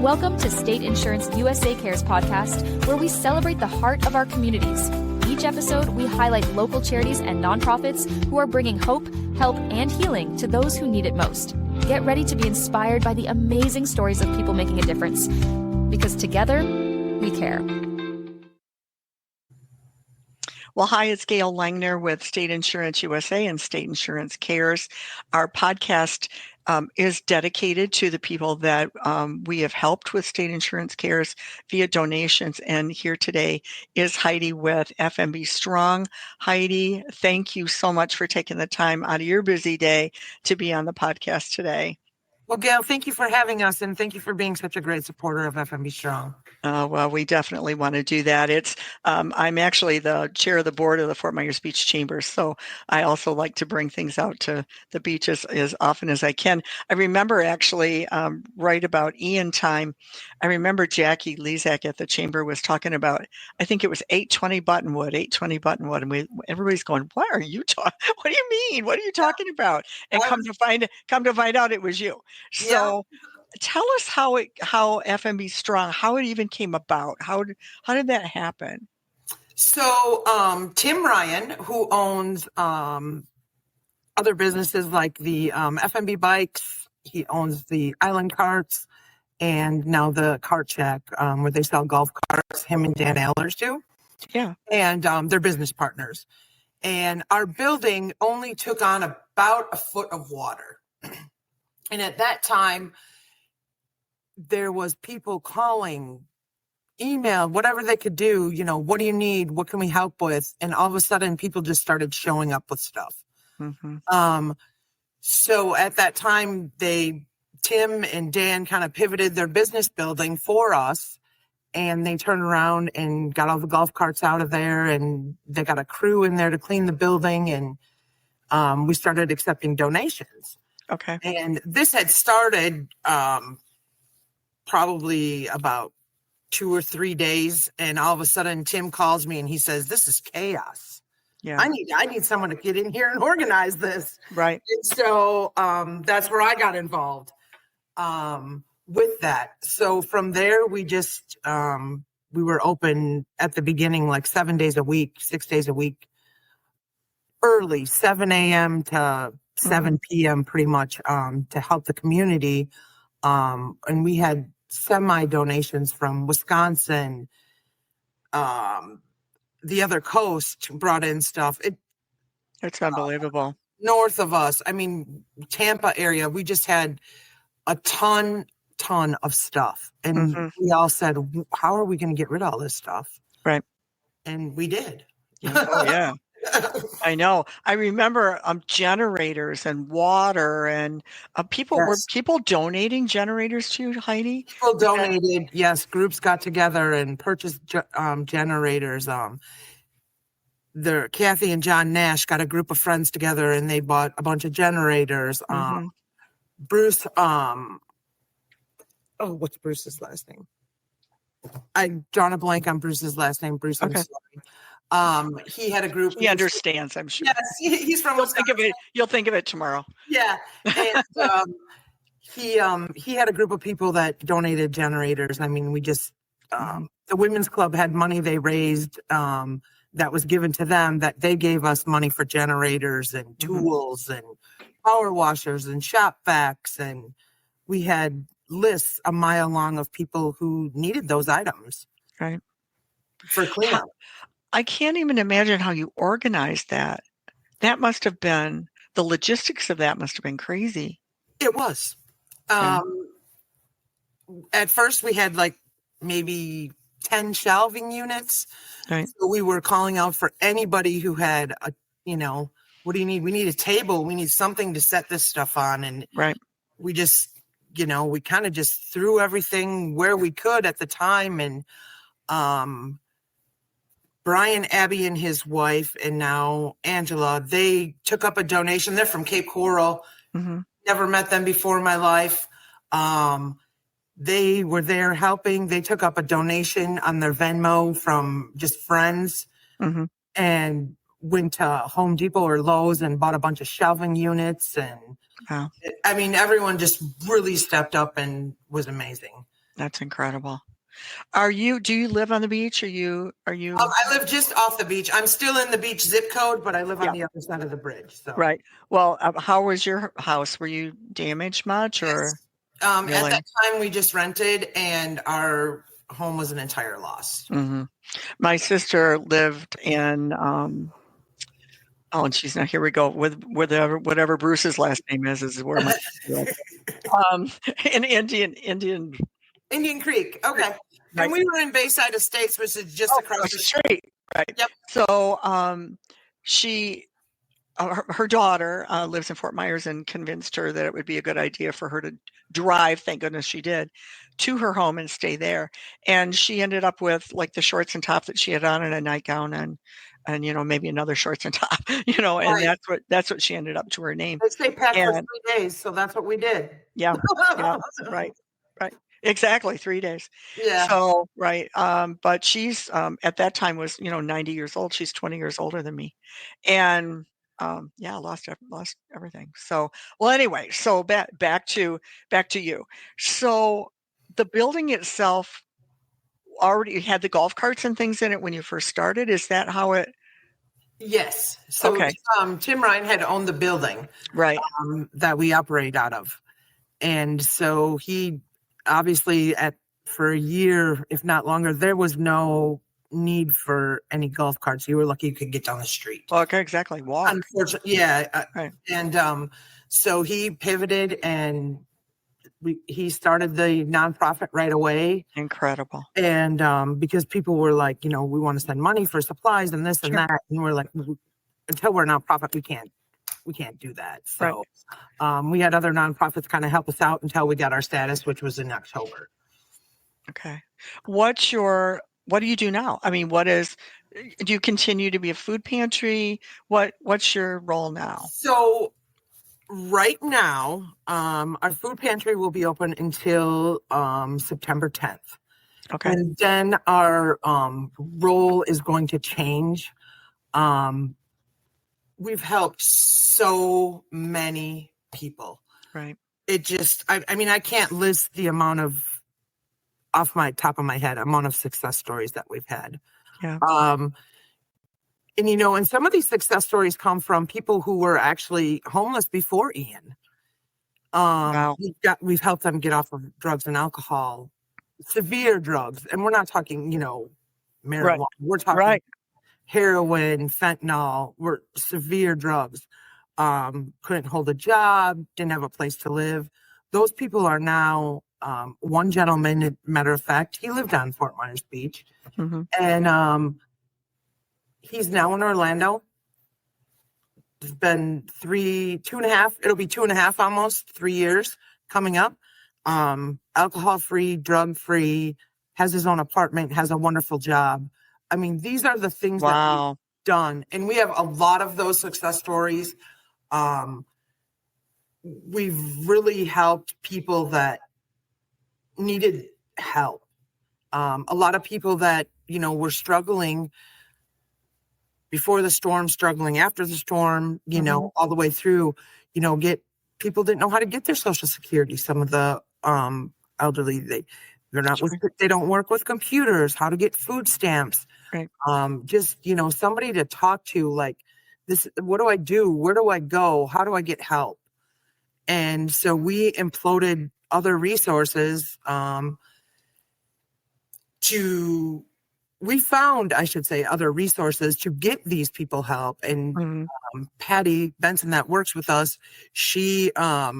Welcome to State Insurance USA Cares podcast, where we celebrate the heart of our communities. Each episode, we highlight local charities and nonprofits who are bringing hope, help, and healing to those who need it most. Get ready to be inspired by the amazing stories of people making a difference, because together, we care. Well, hi, it's Gail Langner with State Insurance USA and State Insurance Cares. Our podcast is dedicated to the people that we have helped with State Insurance Cares via donations. And here today is Heidi with FMB Strong. Heidi, thank you so much for taking the time out of your busy day to be on the podcast today. Well, Gail, thank you for having us, and thank you for being such a great supporter of FMB Strong. Well, we definitely want to do that. I'm actually the chair of the board of the Fort Myers Beach Chamber, so I also like to bring things out to the beaches as often as I can. I remember actually right about Ian time, I remember Jackie Lezak at the chamber was talking about, I think it was 820 Buttonwood, and everybody's going, "What are you talking? What do you mean? What are you talking about?" And come to find out, it was you. So. Yeah. Tell us how FMB Strong, how it even came about. How did that happen? So Tim Ryan, who owns other businesses like the FMB Bikes, he owns the Island Carts, and now the Cart Shack, where they sell golf carts. Him and Dan Allers do. Yeah, and they're business partners. And our building only took on about a foot of water, and at that time, there was people calling, email, whatever they could do, what do you need? What can we help with? And all of a sudden people just started showing up with stuff. Mm-hmm. So at that time, Tim and Dan kind of pivoted their business building for us, and they turned around and got all the golf carts out of there, and they got a crew in there to clean the building, and we started accepting donations. Okay. And this had started, probably about 2 or 3 days, and all of a sudden Tim calls me and he says, "This is chaos. Yeah, I need someone to get in here and organize this." Right. And so that's where I got involved with that. So from there, we just we were open at the beginning like 7 days a week, 6 days a week, early 7 a.m. to 7 p.m. pretty much to help the community. And we had semi-donations from Wisconsin, the other coast brought in stuff. It's unbelievable. North of us, Tampa area, we just had a ton of stuff. And we all said, how are we going to get rid of all this stuff? Right. And we did. Oh, yeah. I know. I remember generators and water, and were people donating generators to you, Heidi? People donated. Yes, groups got together and purchased generators. Kathy and John Nash got a group of friends together, and they bought a bunch of generators. Bruce, what's Bruce's last name? I've drawn a blank on Bruce's last name. Bruce, I'm sorry. He had a group. He understands, I'm sure. Yes, he's from Wisconsin. You'll think of it tomorrow. Yeah, and he had a group of people that donated generators. We just the women's club had money they raised that was given to them, that they gave us money for generators and tools and power washers and shop vacs, and we had lists a mile long of people who needed those items. Right. For cleanup. I can't even imagine how you organized that. That must have been, the logistics of that must have been crazy. It was. At first we had like maybe 10 shelving units. Right. So we were calling out for anybody who had what do you need? We need a table. We need something to set this stuff on. And right. We just, we kind of just threw everything where we could at the time. And, Brian, Abby, and his wife, and now Angela, they took up a donation. They're from Cape Coral. Never met them before in my life. They were there helping. They took up a donation on their Venmo from just friends and went to Home Depot or Lowe's and bought a bunch of shelving units. And wow. everyone just really stepped up and was amazing. That's incredible. Do you live on the beach? Are you? I live just off the beach. I'm still in the beach zip code, but I live on Yeah, the other side of the bridge. So right. Well, how was your house? Were you damaged much or yes. At really? that time we just rented and our home was an entire loss. Hmm. My sister lived in, oh, and she's not, here we go, with whatever Bruce's last name is where my sister lived. Um, in Indian Indian Creek. Creek, Okay. And right? we were in Bayside Estates, which is just Oh, across across the the street. street, right? Yep. So, she her daughter lives in Fort Myers and convinced her that it would be a good idea for her to drive, thank goodness she did, to her home and stay there. And she ended up with like the shorts and top that she had on and a nightgown and maybe another shorts and top, and Right. that's what she ended up to her name. They stay packed for And 3 days, so that's what we did. yeah, yeah, right, right. Exactly, 3 days. Yeah. So, right, but she's, at that time was, 90 years old. She's 20 years older than me. And, yeah, lost everything. So, well, anyway, so back to you. So, the building itself already had the golf carts and things in it when you first started? Is that how it? Yes. So Okay, Tim Ryan had owned the building right, that we operate out of. And so he obviously for a year, if not longer, there was no need for any golf carts. You were lucky you could get down the street. okay, exactly, walk, Unfortunately, yeah. right, And so he pivoted and he started the nonprofit right away. incredible. And because people were like, we want to send money for supplies and this and Sure, that. And we're like, until we're a nonprofit, we can't do that. right. So we had other nonprofits kind of help us out until we got our status, which was in October. Okay. What do you do now? I mean, do you continue to be a food pantry? What's your role now? So right now, our food pantry will be open until September 10th. Okay. And then our role is going to change. We've helped so many people. Right. It just, I mean, I can't list the amount of, off my top of my head, amount of success stories that we've had. Yeah. And some of these success stories come from people who were actually homeless before Ian. Wow. We've helped them get off of drugs and alcohol, severe drugs. And we're not talking, marijuana. Right. We're talking Right. heroin, fentanyl, were severe drugs. Couldn't hold a job, didn't have a place to live. Those people are now, one gentleman, matter of fact, he lived on Fort Myers Beach. Mm-hmm. And he's now in Orlando. It's been 2.5, it'll be 2.5, almost 3 years coming up. Alcohol-free, drug-free, has his own apartment, has a wonderful job. I mean, these are the things that Wow. we've done. And we have a lot of those success stories. We've really helped people that needed help. A lot of people that, were struggling before the storm, struggling after the storm, Mhm. all the way through, people didn't know how to get their Social Security. Some of the elderly, they're not Sure. they don't work with computers, how to get food stamps. Right. Just, somebody to talk to, like, this, what do I do? Where do I go? How do I get help? And so we imploded other resources we found, I should say, other resources to get these people help. And Mhm. Patty Benson that works with us, she's our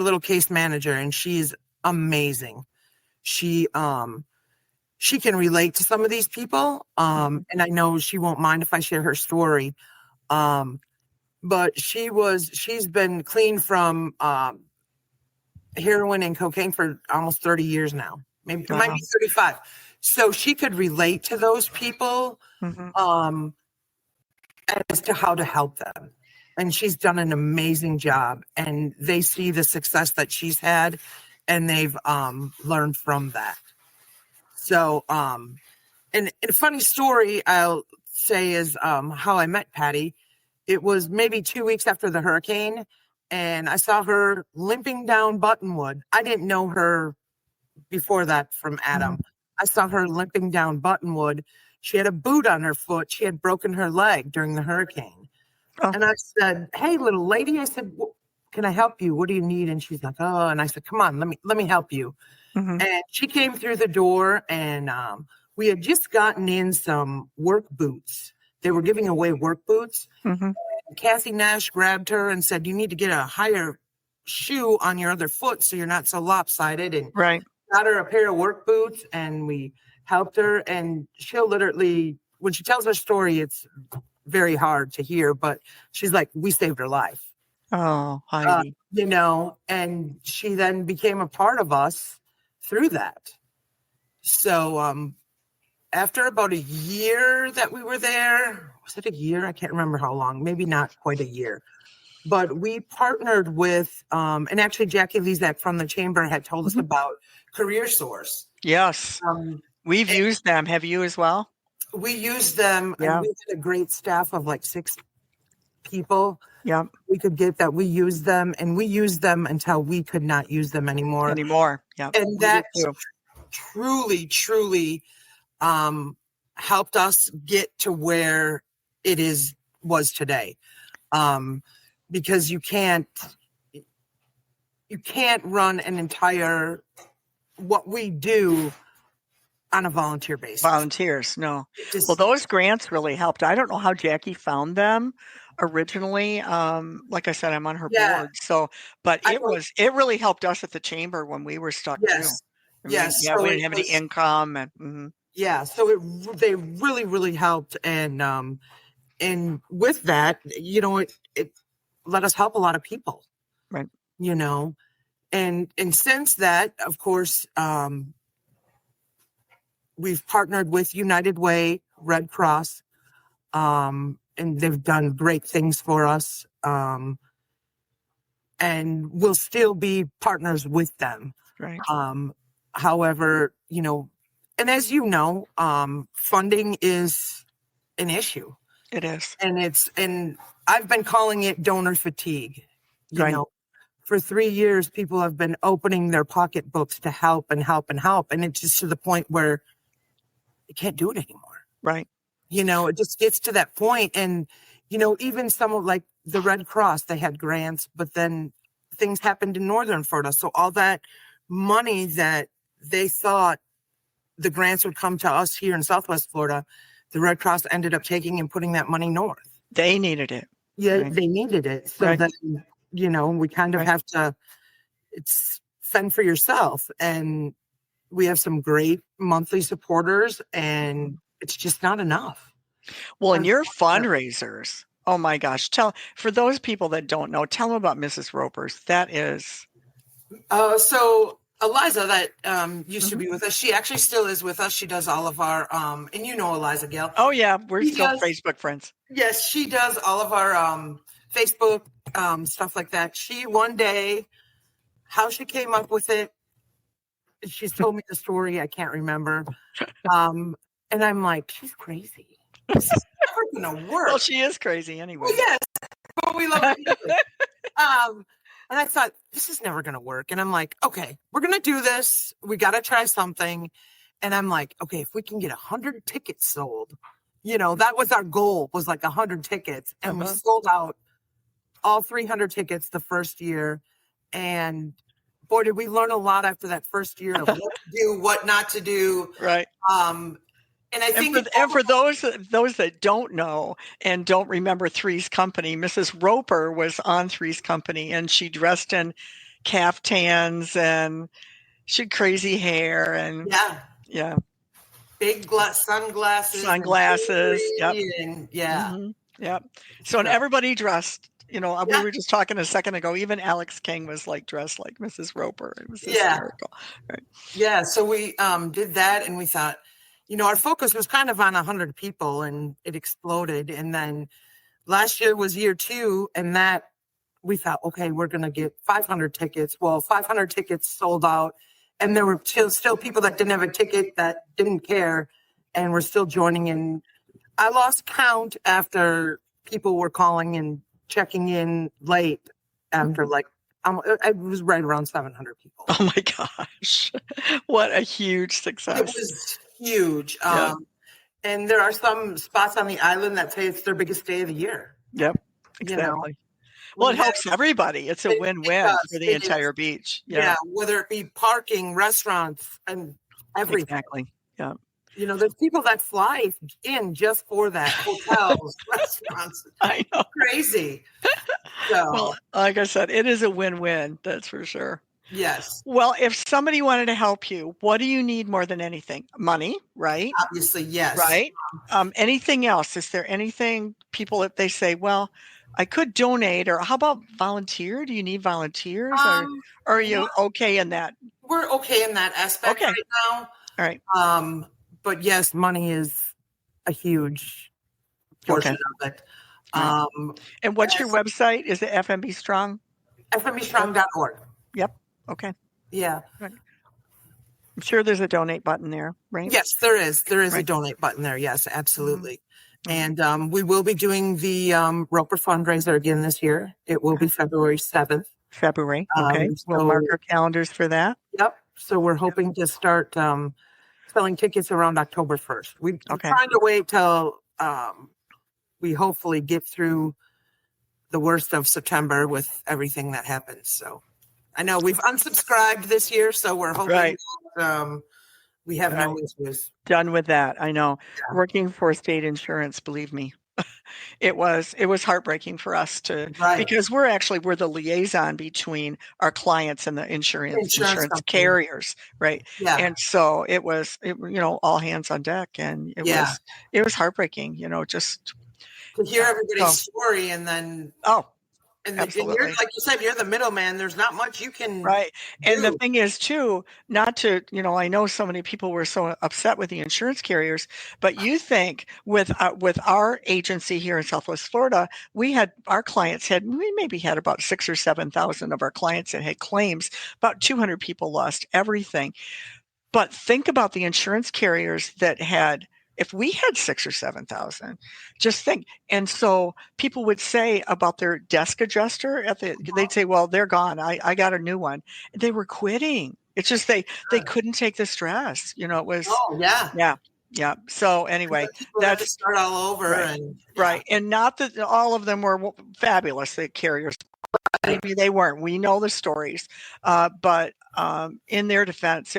little case manager and she's amazing. She can relate to some of these people. And I know she won't mind if I share her story. But she's been clean from heroin and cocaine for almost 30 years now. Maybe it might Wow. be 35. So she could relate to those people Mhm. as to how to help them. And she's done an amazing job. And they see the success that she's had and they've learned from that. So, and a funny story I'll say is how I met Patty. It was maybe 2 weeks after the hurricane, and I saw her limping down Buttonwood. I didn't know her before that from Adam. I saw her limping down Buttonwood. She had a boot on her foot. She had broken her leg during the hurricane. Oh. And I said, "Hey, little lady," I said, "Can I help you? What do you need?" And she's like, "Oh," and I said, "Come on, let me help you." Mhm. And she came through the door, and we had just gotten in some work boots. They were giving away work boots. Mhm. Kathy Nash grabbed her and said, "You need to get a higher shoe on your other foot so you're not so lopsided." And Right. got her a pair of work boots, and we helped her. And she'll literally, when she tells her story, it's very hard to hear, but she's like, "We saved her life." Oh, Heidi. And she then became a part of us through that. So after about a year that we were there, was it a year? I can't remember how long, maybe not quite a year. But we partnered with, and actually Jackie Lezak from the chamber had told us about Career Source. Yes. We've used them. Have you as well? We used them, Yeah. and we had a great staff of like 6 people. Yeah. We could get that. We used them, and we used them until we could not use them anymore. Yeah. And that truly helped us get to where it was today. Because you can't run an entire what we do on a volunteer basis. Volunteers, no. Well, those grants really helped. I don't know how Jackie found them originally. Like I said, I'm on her board. So, but it really helped us at the chamber when we were stuck too. Yes. Yeah, we didn't have any income, and yeah, so they really helped, and with that, it let us help a lot of people, right? And since that, of course, we've partnered with United Way, Red Cross, and they've done great things for us, and we'll still be partners with them. Right. However, and as you know, funding is an issue. It is. And I've been calling it donor fatigue. For 3 years, people have been opening their pocketbooks to help and help and help. And it's just to the point where you can't do it anymore. Right. It just gets to that point. And, even some of like the Red Cross, they had grants, but then things happened in Northern Florida. So all that money that they thought the grants would come to us here in Southwest Florida, the Red Cross ended up taking and putting that money north. They needed it. Yeah, right. They needed it. So then, we kind of have to, it's fend for yourself. And we have some great monthly supporters, and it's just not enough. Well, and your fundraisers, oh my gosh. For those people that don't know, tell them about Mrs. Roper's. That is. So Eliza that used to be with us, she actually still is with us. She does all of our, and Eliza Gail. Oh yeah, we're still Facebook friends. Yes, she does all of our Facebook stuff like that. She one day, how she came up with it, she's told me the story. I can't remember. And I'm like, she's crazy. This is never gonna work. Well, she is crazy anyway. Well, yes, but we love it. And I thought, this is never going to work. And I'm like, okay, we're going to do this. We got to try something. And I'm like, okay, if we can get 100 tickets sold, that was our goal, was like 100 tickets. And we sold out all 300 tickets the first year. And boy, did we learn a lot after that first year of what to do, what not to do. Right. And I think for those that don't know and don't remember Three's Company, Mrs. Roper was on Three's Company, and she dressed in caftans and she had crazy hair and big sunglasses. Yep. And, yeah. Mm-hmm. Yep. So and everybody dressed. We were just talking a second ago. Even Alex King was dressed like Mrs. Roper. It was hysterical. Right. Yeah. So we did that, and we thought, our focus was kind of on 100 people, and it exploded. And then last year was year 2, and that we thought, okay, we're going to get 500 tickets. Well, 500 tickets sold out, and there were still people that didn't have a ticket that didn't care, and were still joining in. I lost count after people were calling and checking in late after It was right around 700 people. Oh my gosh. What a huge It success. was huge. Yeah. And there are some spots on the island that say it's their biggest day of the year. Yep, You know, exactly. Well, it helps everybody. It's a It win-win does. for the It is. entire beach. Yeah, whether it be parking, restaurants, and everything. Exactly. Yeah. You know, there's people that fly in just for that. Hotels, restaurants. I know. Crazy. So, Well, like I said, it is a win-win. That's for sure. yes, Well, if somebody wanted to help you, what do you need more than anything? Money, right? obviously, yes. Right. Anything else? Is there anything people, if they say, well, I could donate, or how about volunteer? Do you need volunteers, or are you okay in that? We're okay in that aspect Okay. right now. All right. But yes, money is a huge portion of it. And what's your website? Is it FMB Strong? FMBstrong.org. Yep. Okay. Yeah. I'm sure there's a donate button there, right? Yes, there is. There is a Right. donate button there. Yes, absolutely. And we will be doing the Roper fundraiser again this year. It will be February 7th. February. Okay. We'll mark our calendars for that. Yep. So we're hoping to start selling tickets around October 1st. We're trying to wait till we hopefully get through the worst of September with everything that happens. So I know we've unsubscribed this year, so we're hoping that, we have no issues. Done with that. I know. Yeah. Working for state insurance, believe me, it was heartbreaking for us because we're the liaison between our clients and the insurance carriers, right? Yeah. And so it was all hands on deck, and it was heartbreaking, just to hear everybody's story, and then and you're, like you said, you're the middleman. There's not much you can do. And the thing is too, not to, I know so many people were so upset with the insurance carriers, but you think with our agency here in Southwest Florida, we maybe had about 6,000 or 7,000 of our clients that had claims. About 200 people lost everything. But think about the insurance carriers that had. If we had 6,000 or 7,000, just think. And so people would say about their desk adjuster, they'd say, well, they're gone. I got a new one. They were quitting. It's just they couldn't take the stress. It was. Oh, yeah. Yeah. So anyway, that's start all over. And not that all of them were fabulous, the carriers. Maybe they weren't. We know the stories. But in their defense,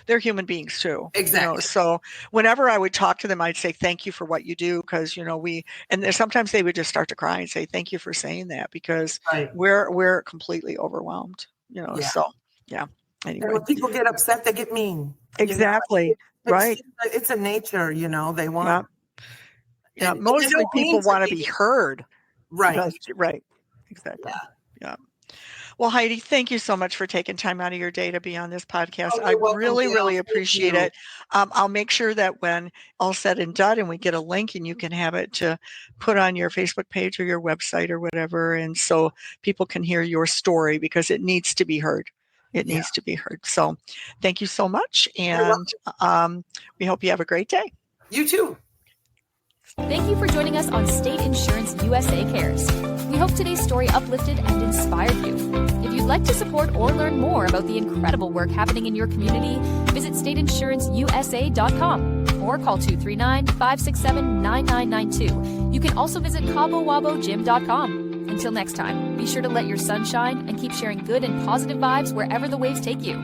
they're human beings too. Exactly. So whenever I would talk to them, I'd say, thank you for what you do. Because, and sometimes they would just start to cry and say, thank you for saying that, because we're completely overwhelmed, so yeah. Anyway. And when people get upset, they get mean. Exactly. It's a nature, they want. Yeah. Mostly people want to be heard. Right. Right. Exactly. Yeah. Well, Heidi, thank you so much for taking time out of your day to be on this podcast. I really appreciate it. I'll make sure that when all said and done and we get a link and you can have it to put on your Facebook page or your website or whatever. And so people can hear your story, because it needs to be heard. It needs to be heard. So thank you so much. And we hope you have a great day. You too. Thank you for joining us on State Insurance USA Cares. We hope today's story uplifted and inspired you. If you'd like to support or learn more about the incredible work happening in your community, visit stateinsuranceusa.com or call 239-567-9992. You can also visit CaboWaboGym.com. Until next time, be sure to let your sun shine and keep sharing good and positive vibes wherever the waves take you.